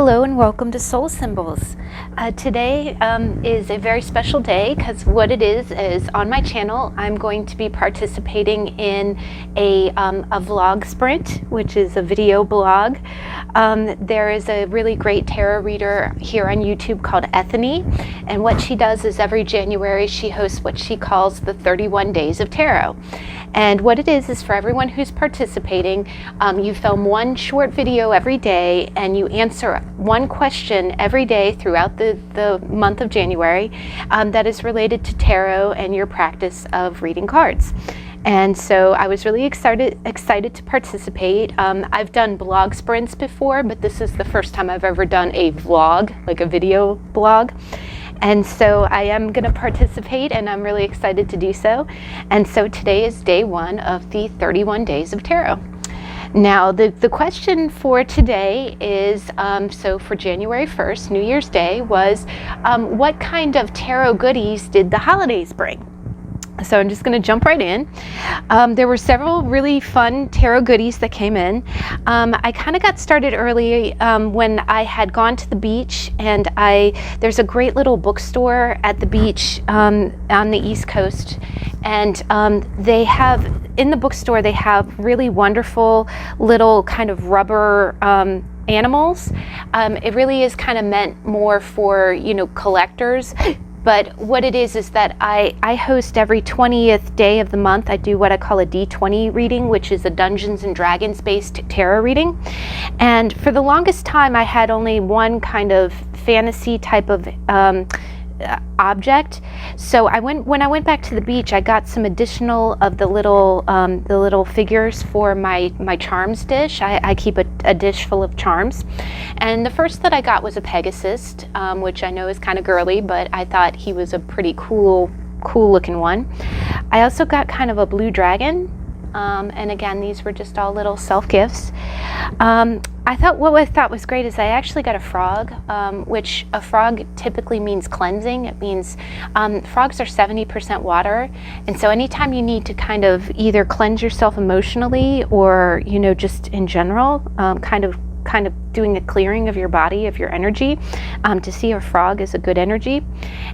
Hello and welcome to Soul Symbols. Today is a very special day because what it is on my channel I'm going to be participating in a vlog sprint, which is a video blog. There is a really great tarot reader here on YouTube called Ethony, and what she does is every January she hosts what she calls the 31 Days of Tarot. And what it is for everyone who's participating, you film one short video every day and you answer one question every day throughout the month of January that is related to tarot and your practice of reading cards. And so I was really excited to participate. I've done blog sprints before, but this is the first time I've ever done a vlog, like a video blog. And so I am going to participate, and I'm really excited to do so. And so today is day one of the 31 Days of Tarot. Now, the question for today is, so for January 1st, New Year's Day, was what kind of tarot goodies did the holidays bring? So I'm just going to jump right in. There were several really fun tarot goodies that came in. I kind of got started early when I had gone to the beach, and there's a great little bookstore at the beach on the East Coast, and they have, in the bookstore, they have really wonderful little kind of rubber animals. It really is kind of meant more for, collectors. But what it is that I host every 20th day of the month. I do what I call a D20 reading, which is a Dungeons and Dragons based tarot reading. And for the longest time, I had only one kind of fantasy type of object. So when I went back to the beach, I got some additional of the little figures for my charms dish. I keep a dish full of charms, and the first that I got was a Pegasus, which I know is kind of girly, but I thought he was a pretty cool looking one. I also got kind of a blue dragon, and again, these were just all little self gifts. What I thought was great is I actually got a frog, which a frog typically means cleansing. It means frogs are 70% water, and so anytime you need to kind of either cleanse yourself emotionally or just in general, kind of doing a clearing of your body, of your energy, to see a frog is a good energy.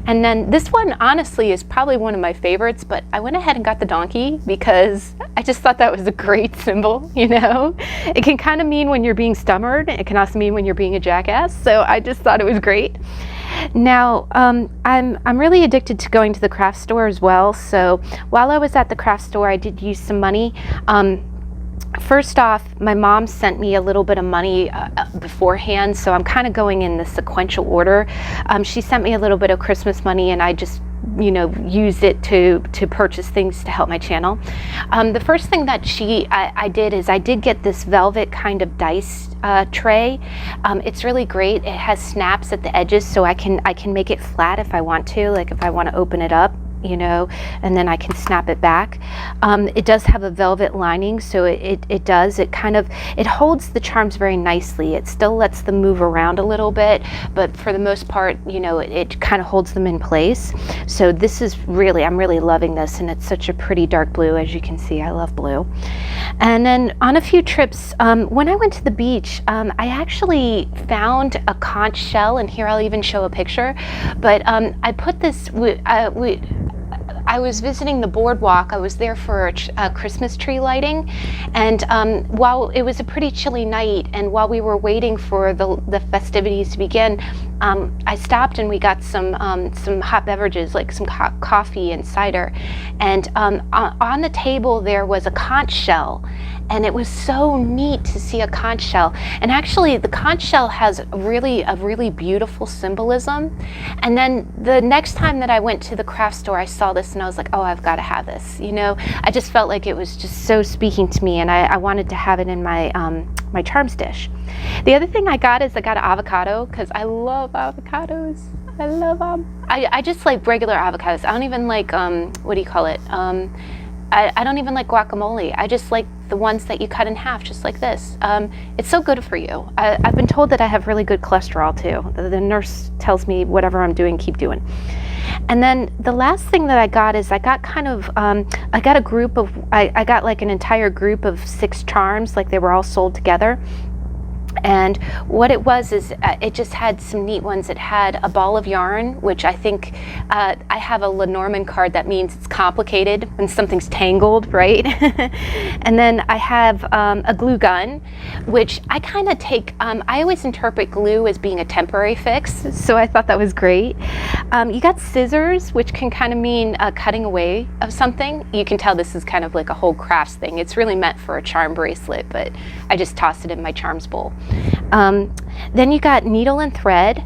And then this one honestly is probably one of my favorites, but I went ahead and got the donkey because I just thought that was a great symbol. It can kind of mean when you're being stubborn. It can also mean when you're being a jackass. So I just thought it was great. Now, I'm really addicted to going to the craft store as well. So while I was at the craft store, I did use some money. First off, my mom sent me a little bit of money beforehand, so I'm kind of going in the sequential order. She sent me a little bit of Christmas money, and I just used it to purchase things to help my channel. The first thing that I did is I did get this velvet kind of dice tray. It's really great. It has snaps at the edges, so I can make it flat if I want to, like if I want to open it up, and then I can snap it back. It does have a velvet lining, so it holds the charms very nicely. It still lets them move around a little bit, but for the most part, it kind of holds them in place. So this is I'm really loving this, and it's such a pretty dark blue. As you can see, I love blue. And then on a few trips, when I went to the beach, I actually found a conch shell, and here I'll even show a picture, but I put this, I was visiting the boardwalk. I was there for a Christmas tree lighting, and while it was a pretty chilly night, and while we were waiting for the festivities to begin, I stopped and we got some hot beverages, like some coffee and cider, and on the table there was a conch shell. And it was so neat to see a conch shell. And actually, the conch shell has a really beautiful symbolism. And then the next time that I went to the craft store, I saw this and I was like, oh, I've got to have this. I just felt like it was just so speaking to me, and I wanted to have it in my my charms dish. The other thing I got is I got an avocado because I love avocados. I love them. I just like regular avocados. I don't even like what do you call it? I don't even like guacamole. I just like the ones that you cut in half, just like this. It's so good for you. I've been told that I have really good cholesterol too. The nurse tells me whatever I'm doing, keep doing. And then the last thing that I got is I got a group of, I got like an entire group of 6 charms, like they were all sold together. And what it was is it just had some neat ones. It had a ball of yarn, which I think I have a Lenormand card that means it's complicated when something's tangled, right? And then I have a glue gun, which I kind of take, I always interpret glue as being a temporary fix, so I thought that was great. You got scissors, which can kind of mean cutting away of something. You can tell this is kind of like a whole crafts thing. It's really meant for a charm bracelet, but I just tossed it in my charms bowl. Then you got needle and thread,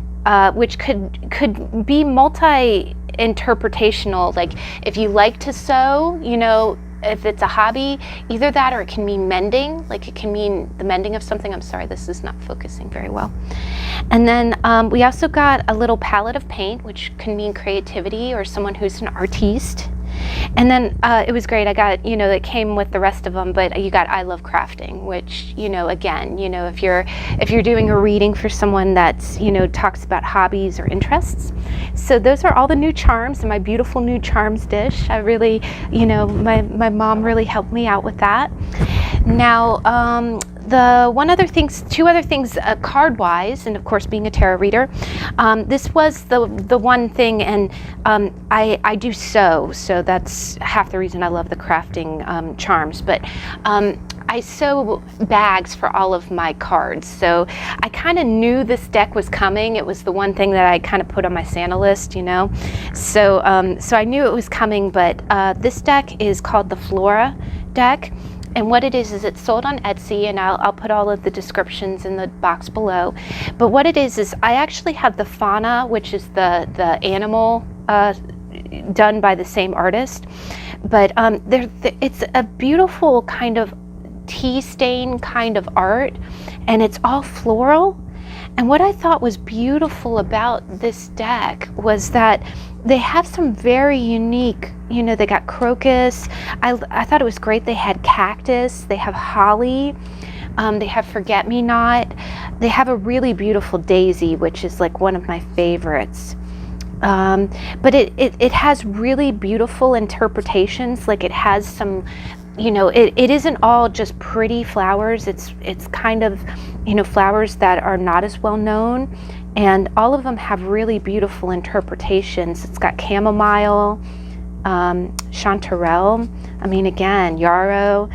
which could be multi-interpretational. Like if you like to sew, you know, if it's a hobby, either that or it can mean mending, like it can mean the mending of something. I'm sorry, this is not focusing very well. And then we also got a little palette of paint, which can mean creativity or someone who's an artiste. And then it was great. I got, you know, it came with the rest of them, but you got I love crafting, which, you know, again, you know, if you're doing a reading for someone that's, you know, talks about hobbies or interests. So those are all the new charms in my beautiful new charms dish. I really, you know, my mom really helped me out with that. Now, two other things card-wise, and of course being a tarot reader, this was the one thing, and I do sew, so that's half the reason I love the crafting charms, but I sew bags for all of my cards, so I kind of knew this deck was coming. It was the one thing that I kind of put on my Santa list, you know, so I knew it was coming, but this deck is called the Flora deck. And what it is it's sold on Etsy, and I'll put all of the descriptions in the box below. But what it is I actually have the fauna, which is the animal done by the same artist. But it's a beautiful kind of tea stain kind of art, and it's all floral. And what I thought was beautiful about this deck was that they have some very unique, you know, they got crocus. I thought it was great. They had cactus, they have holly, they have forget-me-not, they have a really beautiful daisy, which is like one of my favorites. But it has really beautiful interpretations. Like it has some, you know, it isn't all just pretty flowers. It's kind of, you know, flowers that are not as well known, and all of them have really beautiful interpretations. It's got chamomile, chanterelle, I mean, again, yarrow,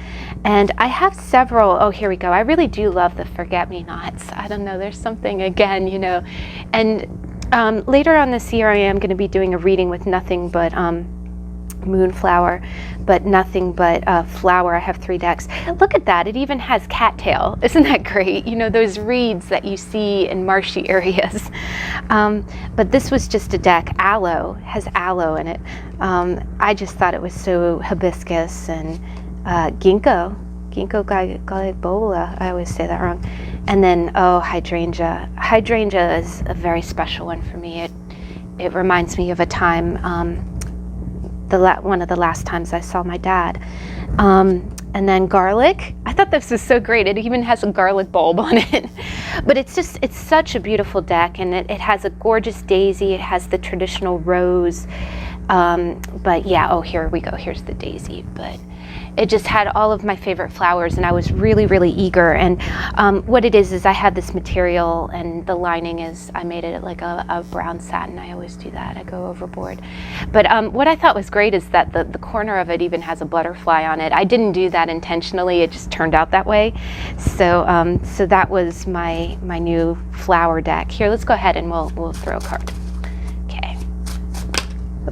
and I have several. Oh, here we go. I really do love the forget-me-nots. I don't know, there's something, again, you know, and later on this year I am going to be doing a reading with nothing but moonflower, but nothing but flower. I have 3 decks. Look at that, it even has cattail. Isn't that great? You know, those reeds that you see in marshy areas. But this was just a deck. Aloe, has aloe in it. I just thought it was so hibiscus, and ginkgo biloba, I always say that wrong. And then, oh, hydrangea. Hydrangea is a very special one for me. It reminds me of a time, one of the last times I saw my dad. And then garlic. I thought this was so great. It even has a garlic bulb on it. But it's such a beautiful deck, and it has a gorgeous daisy. It has the traditional rose. But yeah, oh, here we go. Here's the daisy. But it just had all of my favorite flowers, and I was really, really eager. And what it is I had this material, and the lining is, I made it like a brown satin. I always do that. I go overboard. But what I thought was great is that the corner of it even has a butterfly on it. I didn't do that intentionally. It just turned out that way. So so that was my new flower deck. Here, let's go ahead and we'll throw a card.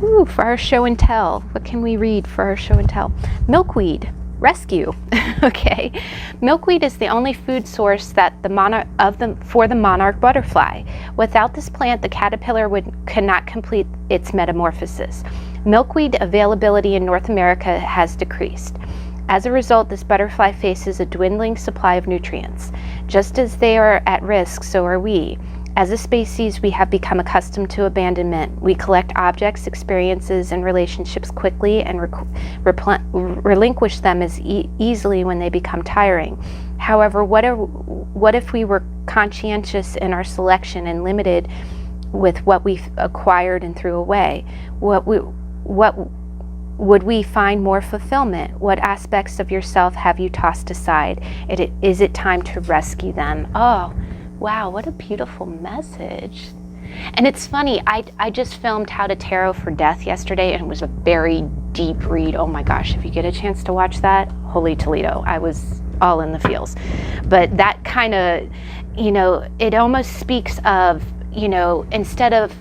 Ooh, for our show and tell. What can we read for our show and tell? Milkweed, rescue. Okay. Milkweed is the only food source that for the monarch butterfly. Without this plant, the caterpillar cannot complete its metamorphosis. Milkweed availability in North America has decreased. As a result, this butterfly faces a dwindling supply of nutrients. Just as they are at risk, so are we. As a species, we have become accustomed to abandonment. We collect objects, experiences, and relationships quickly and relinquish them as easily when they become tiring. However, what if we were conscientious in our selection and limited with what we've acquired and threw away? What Would we find more fulfillment? What aspects of yourself have you tossed aside? Is it time to rescue them? Oh, wow, what a beautiful message. And it's funny, I just filmed How to Tarot for Death yesterday, and it was a very deep read. Oh my gosh, if you get a chance to watch that, holy Toledo, I was all in the feels. But that kind of, it almost speaks of, instead of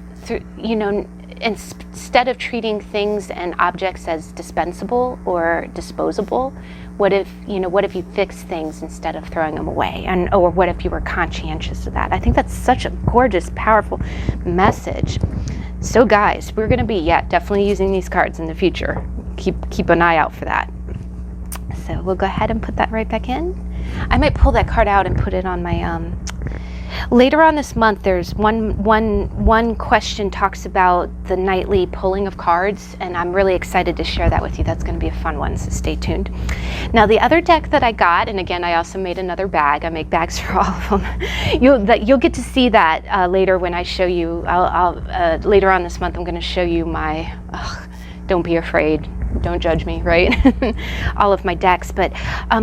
treating things and objects as dispensable or disposable, what if you fix things instead of throwing them away? Or what if you were conscientious of that? I think that's such a gorgeous, powerful message. So guys, we're going to be, definitely using these cards in the future. Keep an eye out for that. So we'll go ahead and put that right back in. I might pull that card out and put it on my, later on this month, there's one question talks about the nightly pulling of cards, and I'm really excited to share that with you. That's going to be a fun one, so stay tuned. Now, the other deck that I got, and again, I also made another bag. I make bags for all of them. You'll get to see that later when I show you. Later on this month, I'm going to show you my. Don't be afraid. Don't judge me, right? All of my decks. But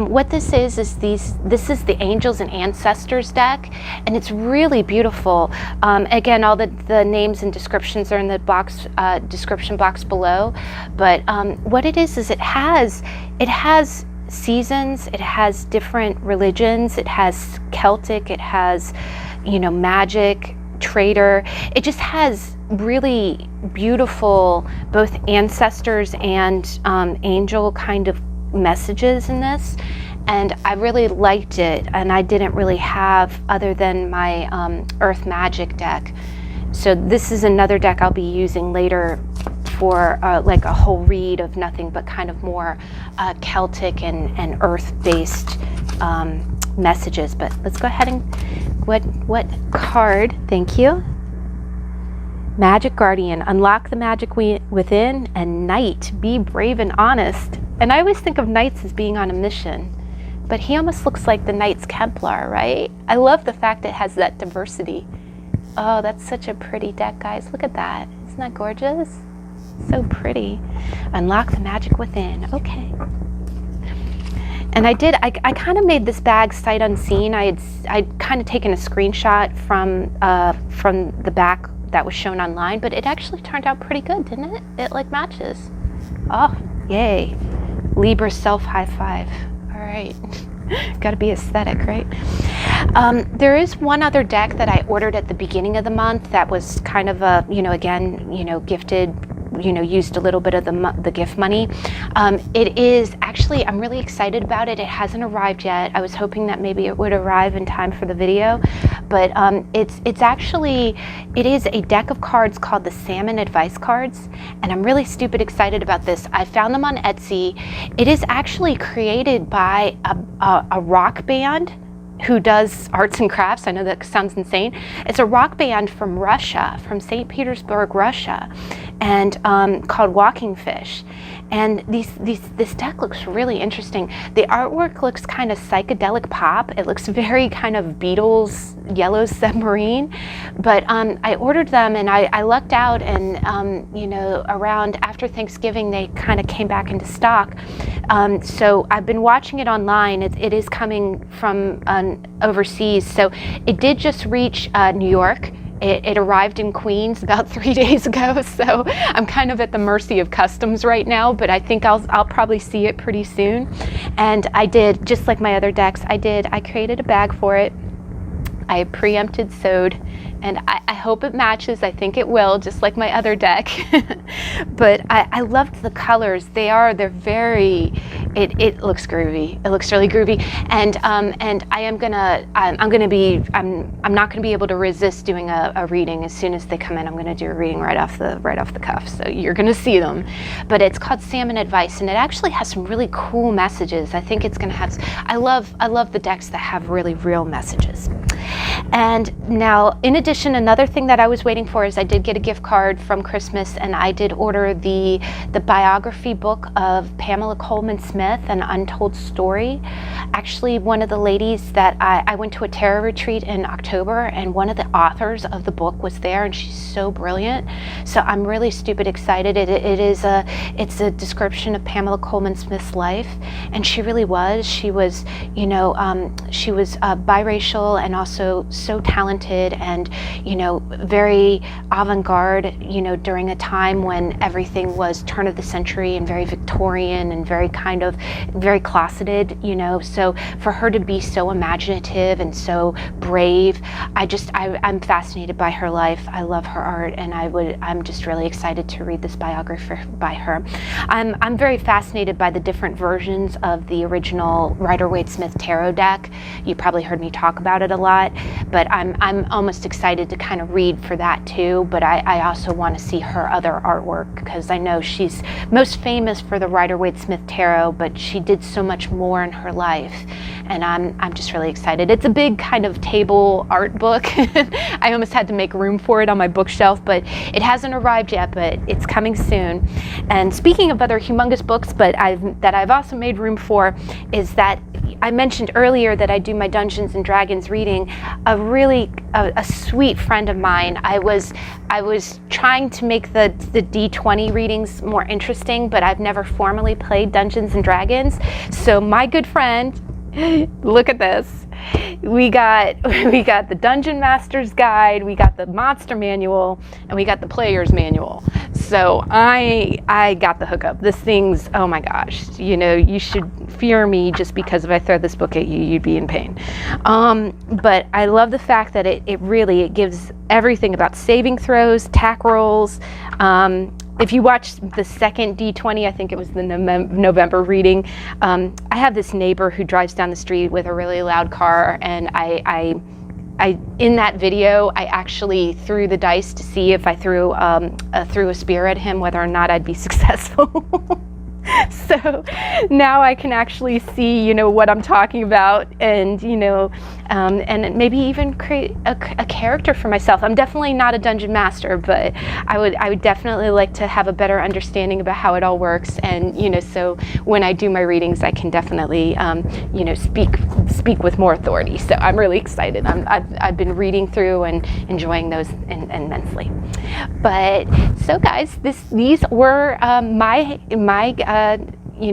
what this is this is the Angels and Ancestors deck, and it's really beautiful. Again, all the names and descriptions are in the box, description box below. But what it is it has seasons, it has different religions, it has Celtic, it has, magic, trader. It just has really beautiful both ancestors and angel kind of messages in this, and I really liked it, and I didn't really have other than my Earth Magic deck. So this is another deck I'll be using later for like a whole read of nothing but kind of more Celtic and earth-based messages. But let's go ahead and what card? Thank you. Magic Guardian, unlock the magic within, and Knight, be brave and honest. And I always think of knights as being on a mission, but he almost looks like the Knights Templar, right? I love the fact it has that diversity. Oh, that's such a pretty deck, guys. Look at that. Isn't that gorgeous? So pretty. Unlock the magic within. Okay. And I kind of made this bag sight unseen. I'd kind of taken a screenshot from the back that was shown online, but it actually turned out pretty good, didn't it? It like matches. Oh, yay. Libra self high five. All right. Got to be aesthetic, right? There is one other deck that I ordered at the beginning of the month that was kind of a, gifted, used a little bit of the gift money. It is actually, I'm really excited about it. It hasn't arrived yet. I was hoping that maybe it would arrive in time for the video, but it is a deck of cards called the Salmon Advice Cards, and I'm really stupid excited about this. I found them on Etsy. It is actually created by a rock band who does arts and crafts. I know that sounds insane. It's a rock band from Russia, from St. Petersburg, Russia, and called Walking Fish. And this deck looks really interesting. The artwork looks kind of psychedelic pop. It looks very kind of Beatles, Yellow Submarine. But I ordered them, and I lucked out, and around after Thanksgiving, they kind of came back into stock. So I've been watching it online. It is coming from overseas. So it did just reach New York. It arrived in Queens about 3 days ago, so I'm kind of at the mercy of customs right now, but I think I'll probably see it pretty soon. And I did, just like my other decks, I created a bag for it. I preempted sewed, and I hope it matches. I think it will, just like my other deck. But I loved the colors. They're very, it looks groovy. It looks really groovy. And I'm not gonna be able to resist doing a reading as soon as they come in. I'm gonna do a reading right off the cuff. So you're gonna see them. But it's called Salmon Advice, and it actually has some really cool messages. I think it's gonna have, I love the decks that have really real messages. And now, in addition, another thing that I was waiting for is I did get a gift card from Christmas, and I did order the biography book of Pamela Coleman Smith, An Untold Story. Actually, one of the ladies that I went to a tarot retreat in October, and one of the authors of the book was there, and she's so brilliant. So I'm really stupid excited. It's a description of Pamela Coleman Smith's life, and she really was. She was, she was biracial and also so talented and, very avant-garde, during a time when everything was turn of the century and very Victorian and very very closeted, so for her to be so imaginative and so brave, I'm fascinated by her life. I love her art, and I'm just really excited to read this biography by her. I'm very fascinated by the different versions of the original Rider-Waite-Smith tarot deck. You probably heard me talk about it a lot, but I'm almost excited to kind of read for that too. But I also want to see her other artwork, because I know she's most famous for the Rider-Waite-Smith tarot, but she did so much more in her life, and I'm just really excited. It's a big kind of table art book. I almost had to make room for it on my bookshelf, but it hasn't arrived yet, but it's coming soon. And speaking of other humongous books, but I've also made room for, is that I mentioned earlier that I do my Dungeons and Dragons reading. A sweet friend of mine, I was trying to make the D20 readings more interesting, but I've never formally played Dungeons and Dragons. So my good friend, look at this. We got the Dungeon Master's Guide, we got the Monster Manual, and we got the Player's Manual. So I got the hookup. This thing's, oh my gosh, you should fear me just because if I throw this book at you, you'd be in pain. But I love the fact that it gives everything about saving throws, attack rolls. If you watch the second D20, I think it was the November reading, I have this neighbor who drives down the street with a really loud car, and I in that video, I actually threw the dice to see if I threw a spear at him, whether or not I'd be successful. So now I can actually see, what I'm talking about, and and maybe even create a character for myself. I'm definitely not a dungeon master, but I would definitely like to have a better understanding about how it all works, and so when I do my readings, I can definitely speak with more authority. So I'm really excited. I've been reading through and enjoying those immensely. But so guys, these were my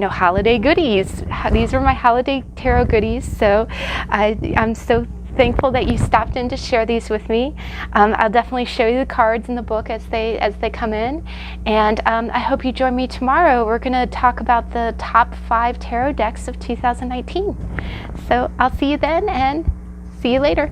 holiday goodies. These are my holiday tarot goodies. So I'm so thankful that you stopped in to share these with me. I'll definitely show you the cards in the book as they come in, and I hope you join me tomorrow. We're going to talk about the top 5 tarot decks of 2019. So I'll see you then, and see you later.